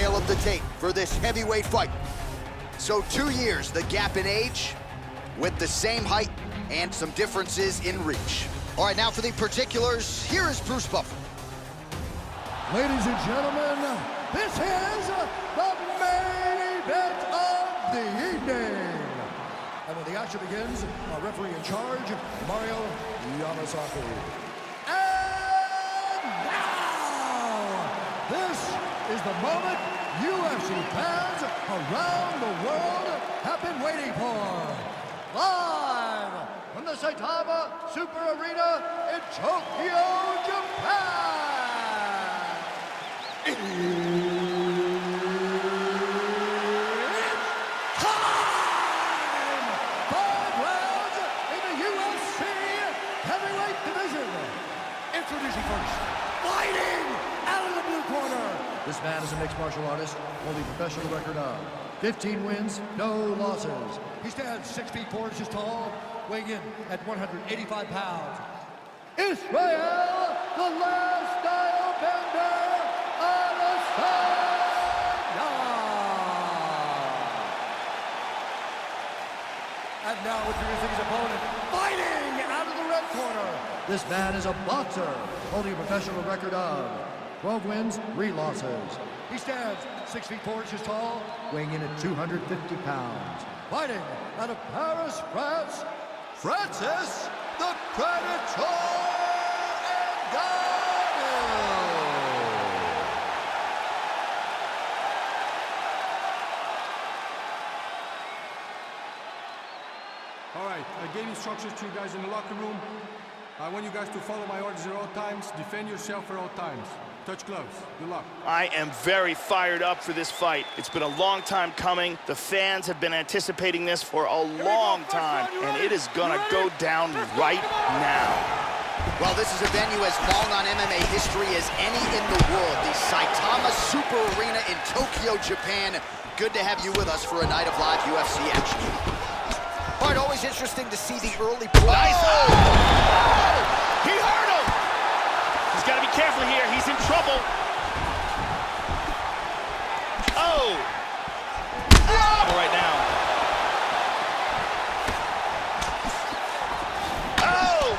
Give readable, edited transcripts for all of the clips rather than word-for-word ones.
tale of the tape for this heavyweight fight. So 2 years, the gap in age, with the same height and some differences in reach. All right, now for the particulars, here is Bruce Buffer. Ladies and gentlemen, this is the main event of the evening. And when the action begins, our referee in charge, Mario Yamasaki. And now, this is the moment UFC fans around the world have been waiting for. Live from the Saitama Super Arena in Tokyo, Japan. It's time! 5 rounds in the UFC heavyweight division. Introducing first, fighting out of the blue corner. This man is a mixed martial artist, holding a professional record of 15 wins, no losses. He stands 6 feet 4 inches tall, weighing in at 185 pounds. Israel, the last style bender, Adesanya. And now introducing his opponent, fighting out of the red corner. This man is a boxer, holding a professional record of 12 wins, 3 losses. He stands 6 feet 4 inches tall, weighing in at 250 pounds. Fighting out of Paris, France, Francis the Predator Ngannou. All right, I gave instructions to you guys in the locker room. I want you guys to follow my orders at all times. Defend yourself at all times. Touch gloves. Good luck. I am very fired up for this fight. It's been a long time coming. The fans have been anticipating this for a long time, and it is gonna go down right now. Well, this is a venue as long on MMA history as any in the world. The Saitama Super Arena in Tokyo, Japan. Good to have you with us for a night of live UFC action. All right, always interesting to see the early play. Nice. Oh! He hurt him! He's got to be careful here. He's in trouble. Oh! Right now. Oh!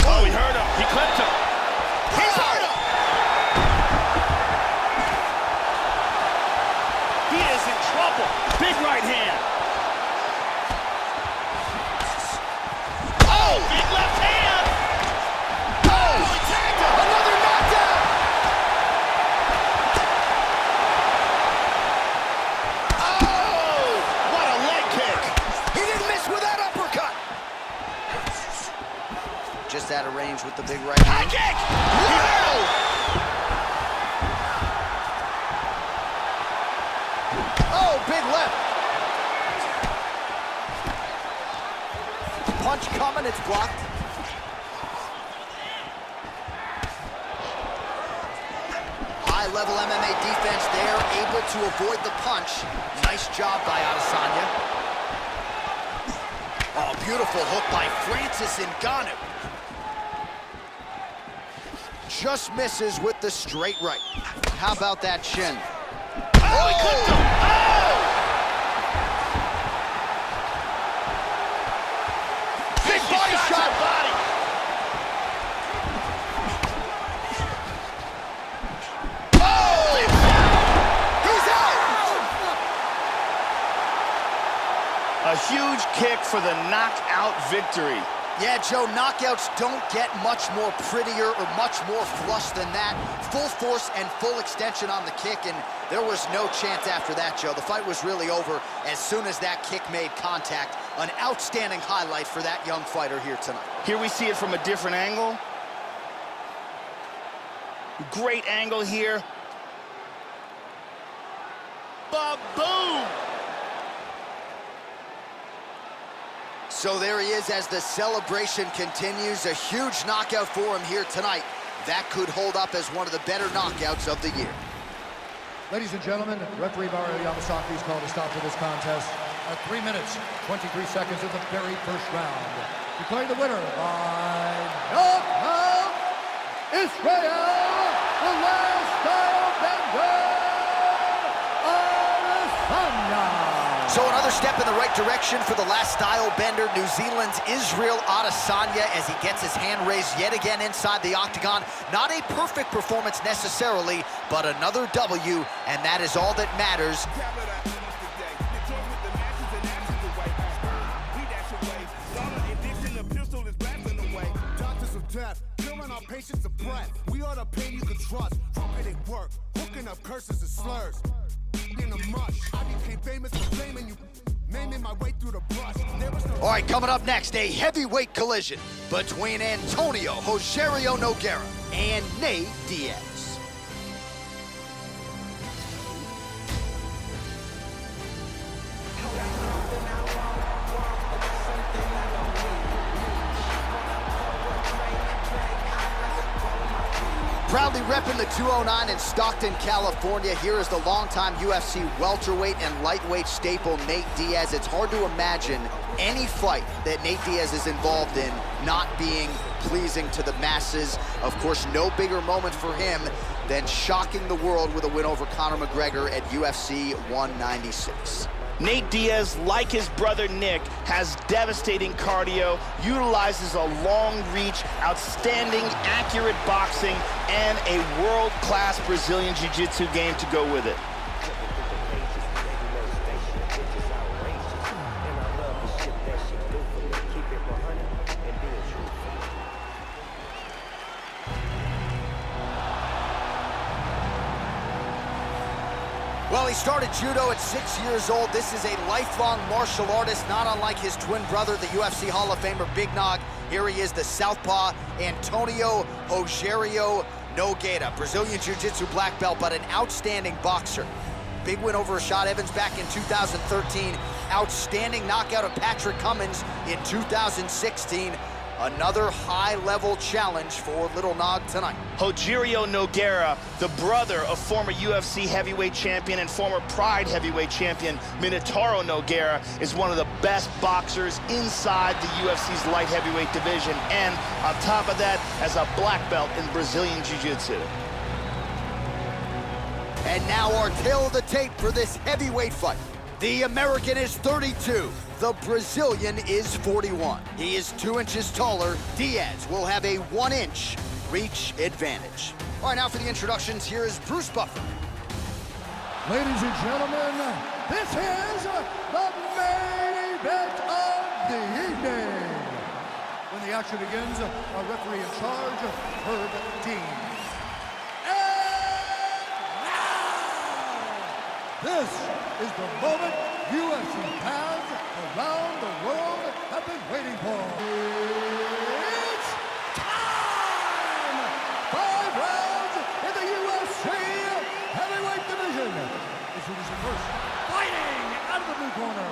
Oh, he hurt him. He clipped him. He's hurt him! He is in trouble. Big right hand. Oh, big left hand! Oh, he tagged him! Another knockdown! Oh, what a leg kick! He didn't miss with that uppercut. Just out of range with the big right High hand. kick! Wow! Oh, big left. Punch coming, it's blocked. High-level MMA defense there, able to avoid the punch. Nice job by Adesanya. Oh, beautiful hook by Francis Ngannou. Just misses with the straight right. How about that shin? Oh, he clipped him! Oh! Big body shot! Body. Oh! He's out! A huge kick for the knockout victory. Yeah, Joe, knockouts don't get much more prettier or much more flush than that. Full force and full extension on the kick, and there was no chance after that, Joe. The fight was really over as soon as that kick made contact. An outstanding highlight for that young fighter here tonight. Here we see it from a different angle. Great angle here. Ba-boom! So there he is as the celebration continues. A huge knockout for him here tonight. That could hold up as one of the better knockouts of the year. Ladies and gentlemen, referee Mario Yamasaki has called a stop to this contest at 3 minutes, 23 seconds of the very first round. Declaring the winner by knockout, Israel, the last style bender. So another step in the right direction for the last style bender, New Zealand's Israel Adesanya, as he gets his hand raised yet again inside the octagon. Not a perfect performance necessarily, but another W, and that is all that matters. Our patience of breath. We are the pain you can trust. Trumpet work, hooking up curses and slurs. In a mush, I became famous for blaming you, naming my way through the brush. All right, coming up next, a heavyweight collision between Antonio Rogerio Nogueira and Nate Diaz. Proudly repping the 209 in Stockton, California. Here is the longtime UFC welterweight and lightweight staple, Nate Diaz. It's hard to imagine any fight that Nate Diaz is involved in not being pleasing to the masses. Of course, no bigger moment for him than shocking the world with a win over Conor McGregor at UFC 196. Nate Diaz, like his brother Nick, has devastating cardio, utilizes a long reach, outstanding, accurate boxing, and a world-class Brazilian Jiu-Jitsu game to go with it. Well, he started judo at 6 years old. This is a lifelong martial artist, not unlike his twin brother, the UFC Hall of Famer Big Nog. Here he is, the southpaw, Antonio Rogerio Nogueira, Brazilian Jiu-Jitsu black belt, but an outstanding boxer. Big win over Rashad Evans back in 2013. Outstanding knockout of Patrick Cummins in 2016. Another high-level challenge for Little Nog tonight. Rogerio Nogueira, the brother of former UFC heavyweight champion and former Pride heavyweight champion Minotauro Nogueira, is one of the best boxers inside the UFC's light heavyweight division, and on top of that, as a black belt in Brazilian Jiu-Jitsu. And now our tale of the tape for this heavyweight fight. The American is 32. The Brazilian is 41. He is 2 inches taller. Diaz will have a 1-inch reach advantage. All right, now for the introductions, here is Bruce Buffer. Ladies and gentlemen, this is the main event of the evening. When the action begins, our referee in charge, Herb Dean. And now, this is the moment UFC fans around the world have been waiting for. It's time! 5 rounds in the UFC heavyweight division. Introducing first, fighting out of the blue corner.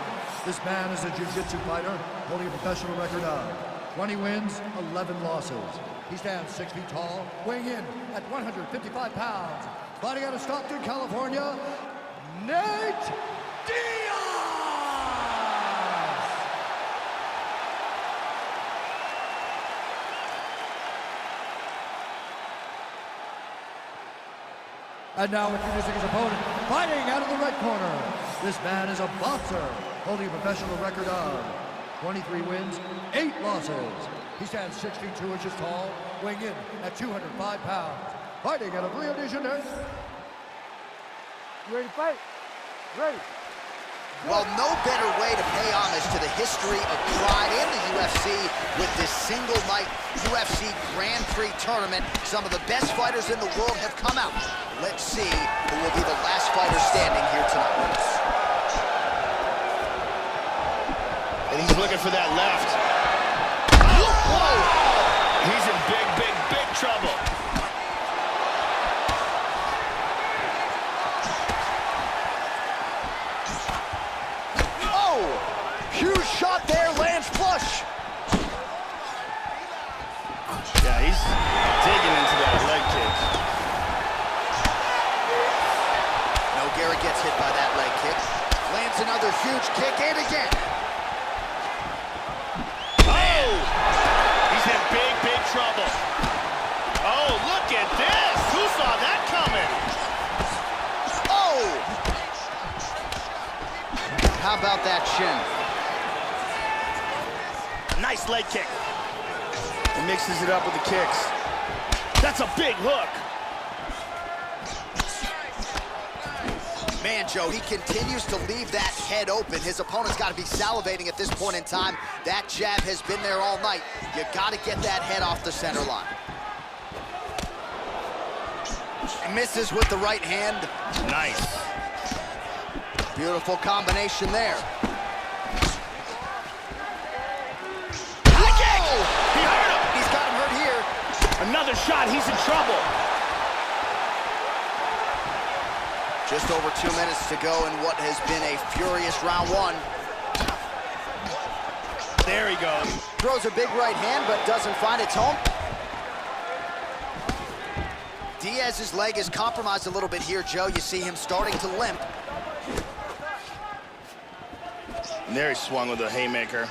This man is a jiu-jitsu fighter holding a professional record of 20 wins, 11 losses. He stands 6 feet tall, weighing in at 155 pounds. Fighting out of Stockton, California, Nate Diaz! And now introducing his opponent, fighting out of the red corner. This man is a boxer, holding a professional record of 23 wins, 8 losses. He stands 6 feet 2 inches tall, weighing in at 205 pounds. Fighting out of Rio de Janeiro. You ready to fight? Ready. Well, no better way to pay homage to the history of Pride in the UFC with this single night UFC Grand Prix tournament. Some of the best fighters in the world have come out. Let's see who will be the last fighter standing here tonight. And he's looking for that left. Whoa! He's in big trouble. Huge shot there, lands flush. Yeah, he's digging into that leg kick. Nogueira gets hit by that leg kick. Lands another huge kick, and again. Oh! He's in big trouble. Oh, look at this! Who saw that coming? how about that chin? Nice leg kick. He mixes it up with the kicks. That's a big hook. Man, Joe, he continues to leave that head open. His opponent's got to be salivating at this point in time. That jab has been there all night. You got to get that head off the center line. He misses with the right hand. Nice. Beautiful combination there. High kick! He hurt him! He's got him hurt here. Another shot, he's in trouble. Just over 2 minutes to go in what has been a furious round one. There he goes. Throws a big right hand, but doesn't find its home. Diaz's leg is compromised a little bit here, Joe. You see him starting to limp. And there he swung with a haymaker.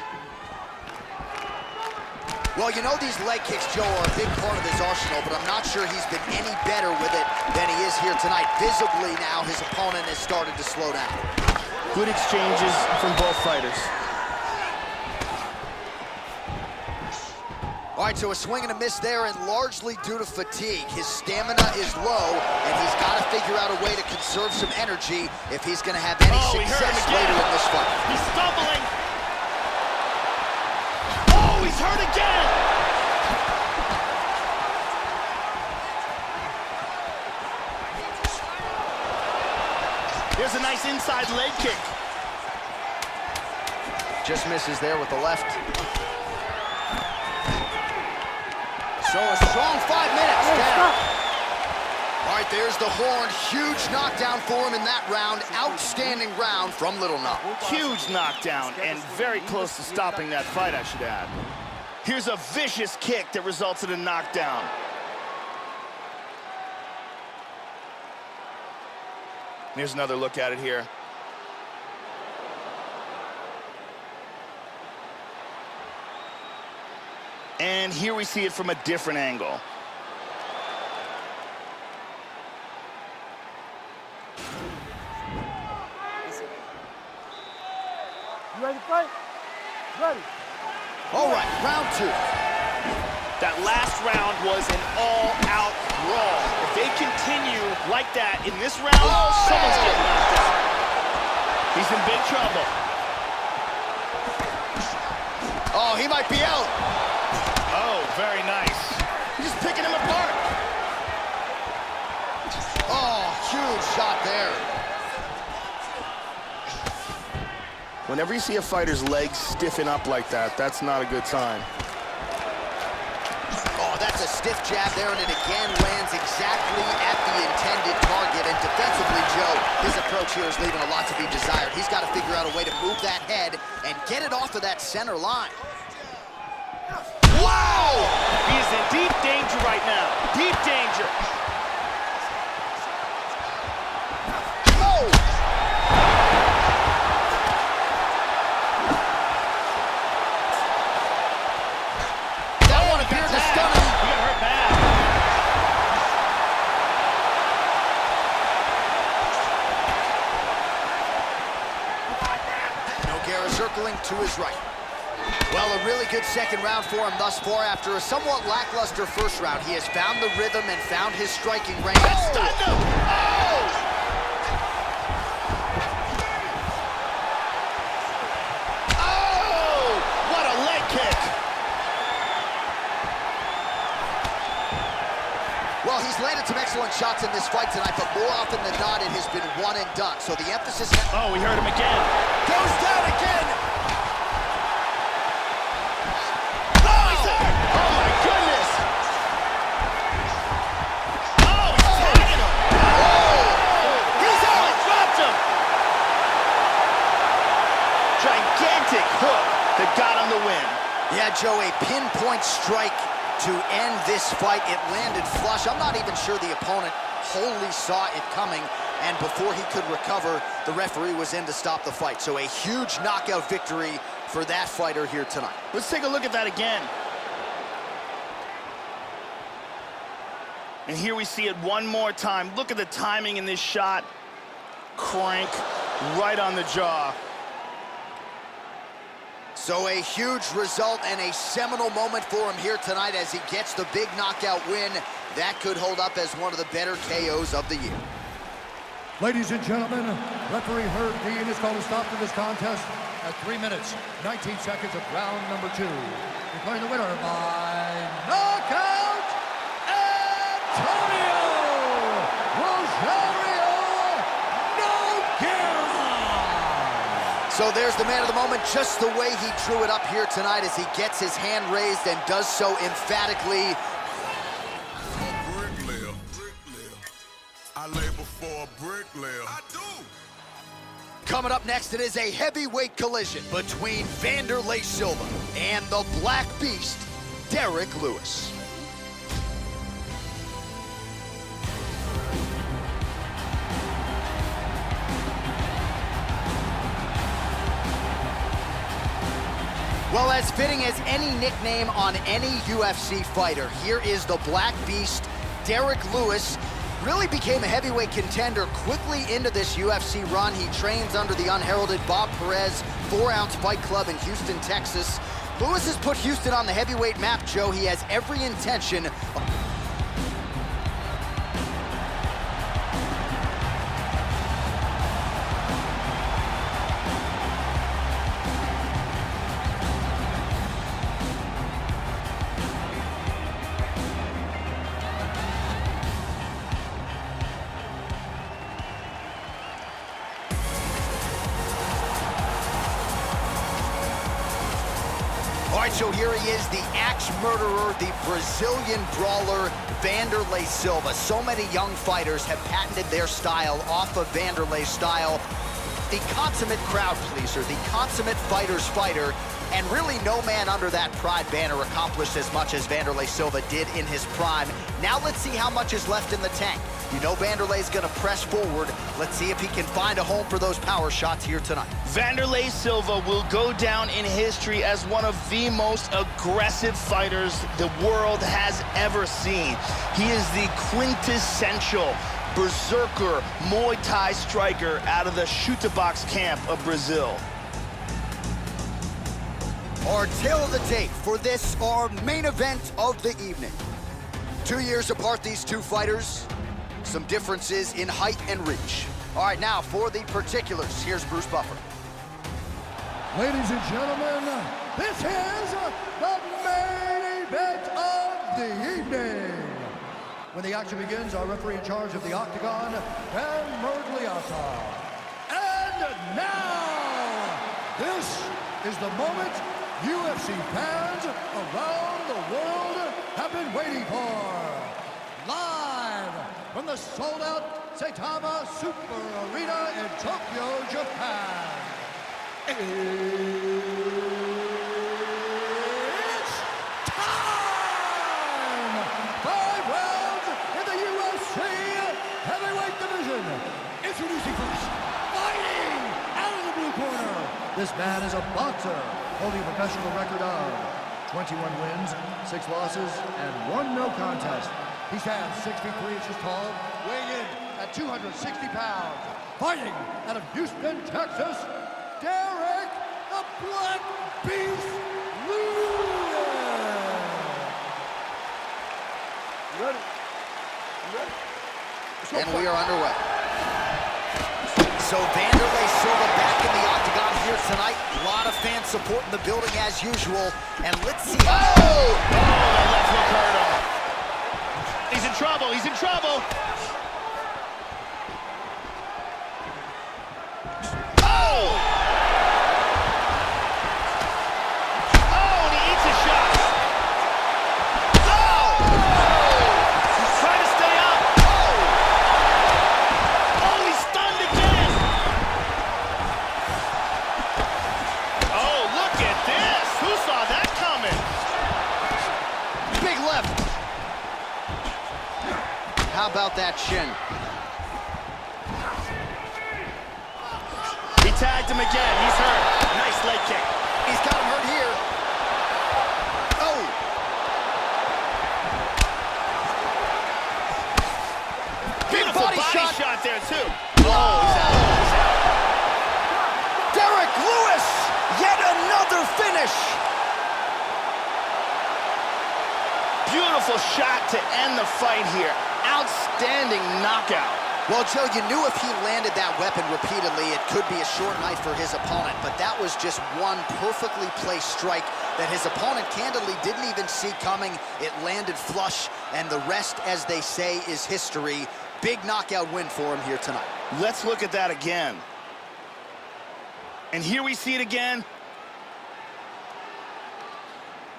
Well, you know these leg kicks, Joe, are a big part of his arsenal, but I'm not sure he's been any better with it than he is here tonight. Visibly now, his opponent has started to slow down. Good exchanges from both fighters. All right, so a swing and a miss there, and largely due to fatigue. His stamina is low, and he's got to figure out a way to conserve some energy if he's going to have any success later in this fight. He's stumbling. Oh, he's hurt again. There's a nice inside leg kick. Just misses there with the left. So a strong 5 minutes down. All right, there's the horn. Huge knockdown for him in that round. Outstanding round from Little Nog. Huge knockdown and very close to stopping that fight, I should add. Here's a vicious kick that results in a knockdown. Here's another look at it here. And here we see it from a different angle. You ready to fight? Ready. All right, round two. That last round was an all-out brawl. If they continue like that in this round, someone's getting knocked out. He's in big trouble. Oh, he might be out. Oh, very nice. He's just picking him apart. Oh, huge shot there. Whenever you see a fighter's legs stiffen up like that, that's not a good sign. Oh, that's a stiff jab there, and it again lands exactly at the intended target. And defensively, Joe, his approach here is leaving a lot to be desired. He's got to figure out a way to move that head and get it off of that center line. Wow! He is in deep danger right now. Deep danger. Oh! That one appeared to stun him. He got hurt bad. Nogueira circling to his right. Well, a really good second round for him thus far. After a somewhat lackluster first round, he has found the rhythm and found his striking range. Stunned him! Oh! Oh! What a leg kick! Well, he's landed some excellent shots in this fight tonight, but more often than not, it has been one and done. So the emphasis... Oh, we heard him again. Goes down again! Yeah, Joe, a pinpoint strike to end this fight. It landed flush. I'm not even sure the opponent wholly saw it coming, and before he could recover, the referee was in to stop the fight. So a huge knockout victory for that fighter here tonight. Let's take a look at that again. And here we see it one more time. Look at the timing in this shot. Crank right on the jaw. So a huge result and a seminal moment for him here tonight as he gets the big knockout win. That could hold up as one of the better KOs of the year. Ladies and gentlemen, referee Herb Dean has called a stop to this contest at 3 minutes, 19 seconds of round number 2. Declaring the winner by knockout, Antonio Rosario Nogueira. So there's the man of the moment, just the way he drew it up here tonight as he gets his hand raised and does so emphatically. I labor for a bricklayer. I do. Coming up next, it is a heavyweight collision between Wanderlei Silva and the Black Beast, Derrick Lewis. Well, as fitting as any nickname on any UFC fighter, here is the Black Beast, Derrick Lewis. Really became a heavyweight contender quickly into this UFC run. He trains under the unheralded Bob Perez 4-ounce Fight Club in Houston, Texas. Lewis has put Houston on the heavyweight map, Joe. He has every intention of... All right, so here he is, the axe murderer, the Brazilian brawler, Wanderlei Silva. So many young fighters have patented their style off of Wanderlei's style. The consummate crowd pleaser, the consummate fighter's fighter, and really no man under that Pride banner accomplished as much as Wanderlei Silva did in his prime. Now let's see how much is left in the tank. You know Wanderlei's gonna press forward. Let's see if he can find a home for those power shots here tonight. Wanderlei Silva will go down in history as one of the most aggressive fighters the world has ever seen. He is the quintessential berserker Muay Thai striker out of the shoot-to-box camp of Brazil. Our tale of the tape for this, our main event of the evening. 2 years apart, these two fighters. Some differences in height and reach. All right, now for the particulars, here's Bruce Buffer. Ladies and gentlemen, this is the main event of the evening. When the action begins, our referee in charge of the Octagon, Ben Mergliata. And now, this is the moment UFC fans around the world have been waiting for. Live from the sold-out Saitama Super Arena in Tokyo, Japan. It's time! 5 rounds in the UFC heavyweight division. Introducing first, fighting out of the blue corner. This man is a boxer holding a professional record of 21 wins, 6 losses, and 1 no contest. He stands 6 feet 3 inches tall, weighing in at 260 pounds. Fighting out of Houston, Texas, Derrick the Black Beast Lewis. You ready? You ready? And we are underway. So Wanderlei Silva back in the octagon here tonight. A lot of fan support in the building as usual. And let's see. Oh, that left hook hurt him. He's in trouble, he's in trouble. Oh! Oh, and he eats a shot. Oh! He's trying to stay up. Oh, he's stunned again. Oh, look at this. Who saw that coming? Big left. How about that shin? He tagged him again. He's hurt. Nice leg kick. He's got him hurt here. Oh! Beautiful body shot there, too. Oh, he's out. He's out. Derrick Lewis Yet another finish. Beautiful shot to end the fight here. Outstanding knockout. Well, Joe, you knew if he landed that weapon repeatedly, it could be a short night for his opponent, but that was just one perfectly placed strike that his opponent candidly didn't even see coming. It landed flush, and the rest, as they say, is history. Big knockout win for him here tonight. Let's look at that again. And here we see it again.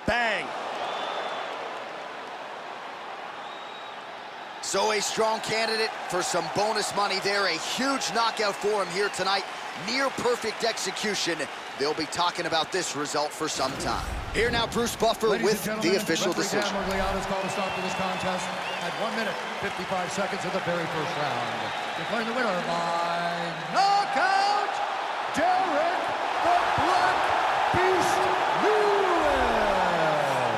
Bang. So a strong candidate for some bonus money there. A huge knockout for him here tonight. Near perfect execution. They'll be talking about this result for some time. Here now, Bruce Buffer with the official decision. Referee Dan Miragliotta has called a stop to this contest at 1 minute, 55 seconds of the very first round. Declaring the winner by knockout, Derek the Black Beast Lewis.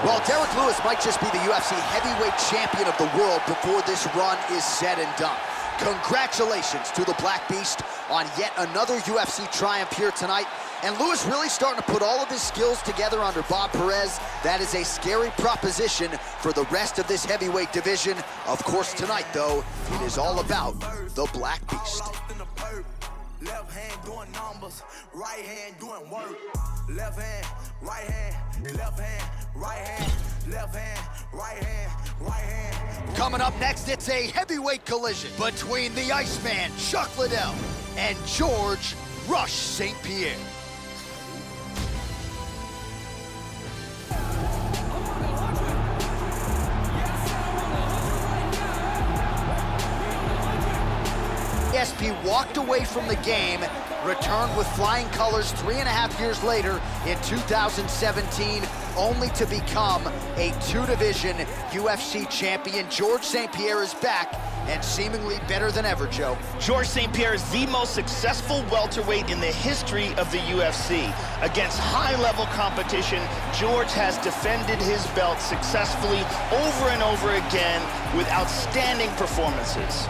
Well, Derek Lewis might just be the UFC heavyweight champion of the world before this run is said and done. Congratulations to the Black Beast on yet another UFC triumph here tonight. And Lewis really starting to put all of his skills together under Bob Perez. That is a scary proposition for the rest of this heavyweight division. Of course, tonight, though, it is all about the Black Beast. Left hand doing numbers, right hand doing work. Left hand, right hand, left hand, right hand, left hand, right hand, right hand. Coming up next, it's a heavyweight collision between the Iceman, Chuck Liddell, and George Rush St. Pierre. SP walked away from the game, returned with flying colors 3.5 years later in 2017, only to become a two-division UFC champion. George St. Pierre is back and seemingly better than ever, Joe. George St. Pierre is the most successful welterweight in the history of the UFC. Against high-level competition, George has defended his belt successfully over and over again with outstanding performances.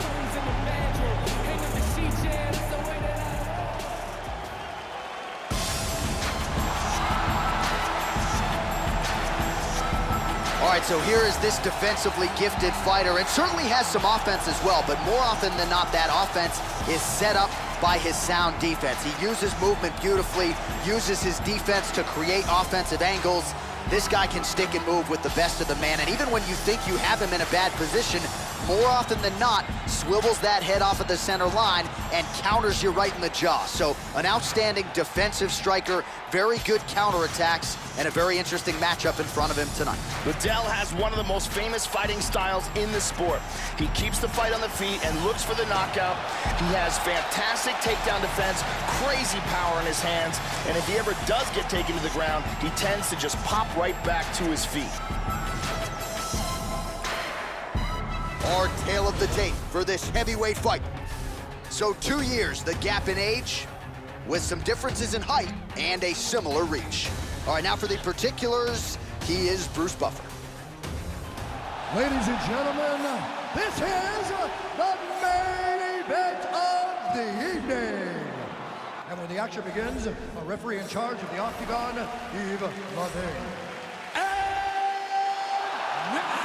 All right, so here is this defensively gifted fighter, and certainly has some offense as well, but more often than not, that offense is set up by his sound defense. He uses movement beautifully, uses his defense to create offensive angles. This guy can stick and move with the best of the man, and even when you think you have him in a bad position, more often than not, swivels that head off of the center line and counters you right in the jaw. So an outstanding defensive striker, very good counterattacks, and a very interesting matchup in front of him tonight. Liddell has one of the most famous fighting styles in the sport. He keeps the fight on the feet and looks for the knockout. He has fantastic takedown defense, crazy power in his hands, and if he ever does get taken to the ground, he tends to just pop right back to his feet. Our tale of the tape for this heavyweight fight. So 2 years, the gap in age, with some differences in height and a similar reach. All right, now for the particulars, he is Bruce Buffer. Ladies and gentlemen, this is the main event of the evening. And when the action begins, a referee in charge of the Octagon, Yves Lavigne. And now,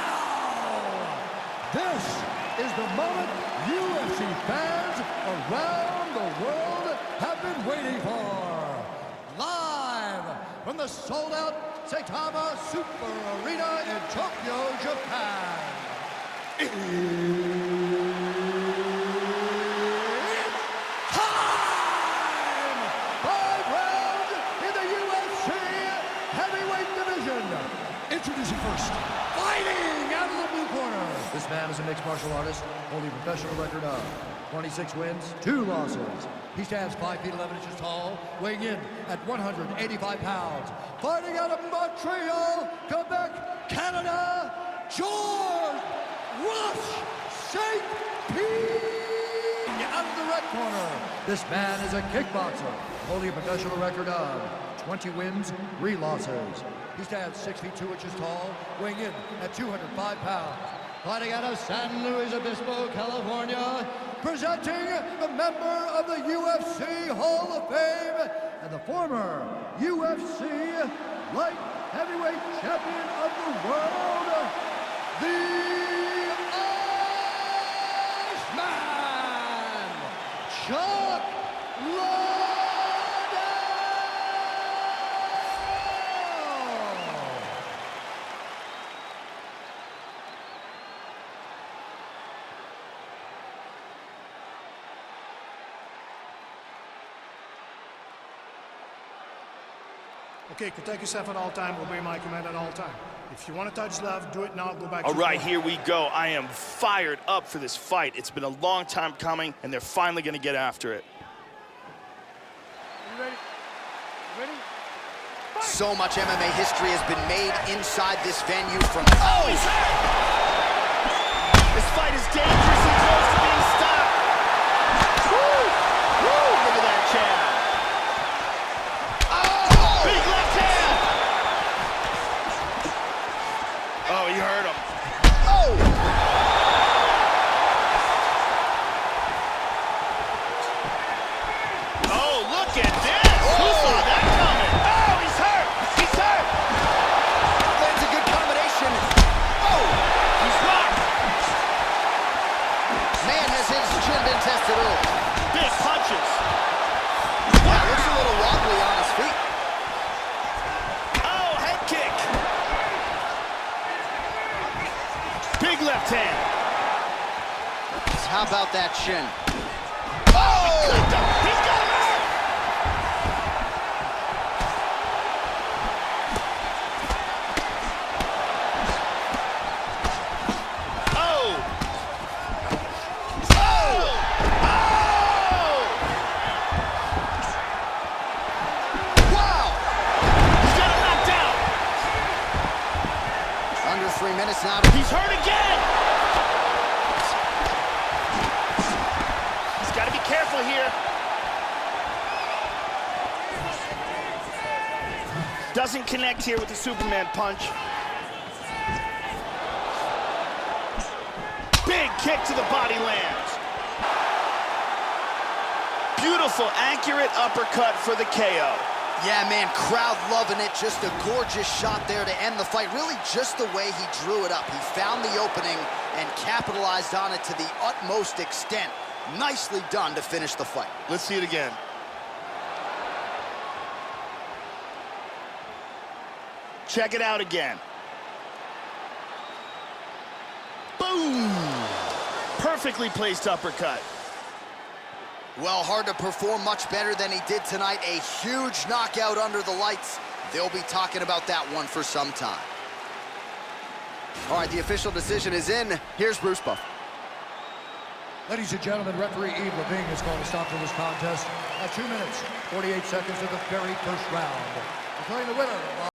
this is the moment UFC fans around the world have been waiting for. Live from the sold-out Saitama Super Arena in Tokyo, Japan. It's time! 5 rounds in the UFC heavyweight division. Introducing first, fighting out of the blue corner. This man is a mixed martial artist, holding a professional record of 26 wins, 2 losses. He stands 5 feet 11 inches tall, weighing in at 185 pounds. Fighting out of Montreal, Quebec, Canada, George Rush St. Pierre. Out of the red corner, this man is a kickboxer, holding a professional record of 20 wins, 3 losses. He stands 6 feet 2 inches tall, weighing in at 205 pounds. Fighting out of San Luis Obispo, California, presenting a member of the UFC Hall of Fame and the former UFC light heavyweight champion of the world, the Iceman, Chuck Liddell! Okay, protect yourself at all time, obey my command at all time. If you want to touch left, do it now, go back All to right, the here we go. I am fired up for this fight. It's been a long time coming, and they're finally going to get after it. You ready? Ready? So much MMA history has been made inside this venue from... Oh, he's hurt! This fight is dangerously close to being stopped. Woo! Woo! Look at that, Chad. Oh! Big left hand! Oh, he hurt him. Oh! Oh, look at this! Who saw that coming? Oh, he's hurt! He's hurt! Lands a good combination. Oh! He's rocked! Man, has his chin been tested early. Big punches. Yeah, looks a little wobbly on his feet. Oh, head kick. Big left hand. How about that chin? Oh! He's got him out! Oh! Oh! Oh! Wow! He's got him knocked out. Under 3 minutes now. He's hurt again. He's got to be careful here. Doesn't connect here with the Superman punch. Big kick to the body lands. Beautiful, accurate uppercut for the KO. Yeah, man, crowd loving it. Just a gorgeous shot there to end the fight. Really just the way he drew it up. He found the opening and capitalized on it to the utmost extent. Nicely done to finish the fight. Let's see it again. Check it out again. Boom! Perfectly placed uppercut. Well, hard to perform much better than he did tonight. A huge knockout under the lights. They'll be talking about that one for some time. All right, the official decision is in. Here's Bruce Buffer. Ladies and gentlemen, referee Yves Lavigne has called a stop to this contest at 2 minutes, 48 seconds of the very first round. Declaring the winner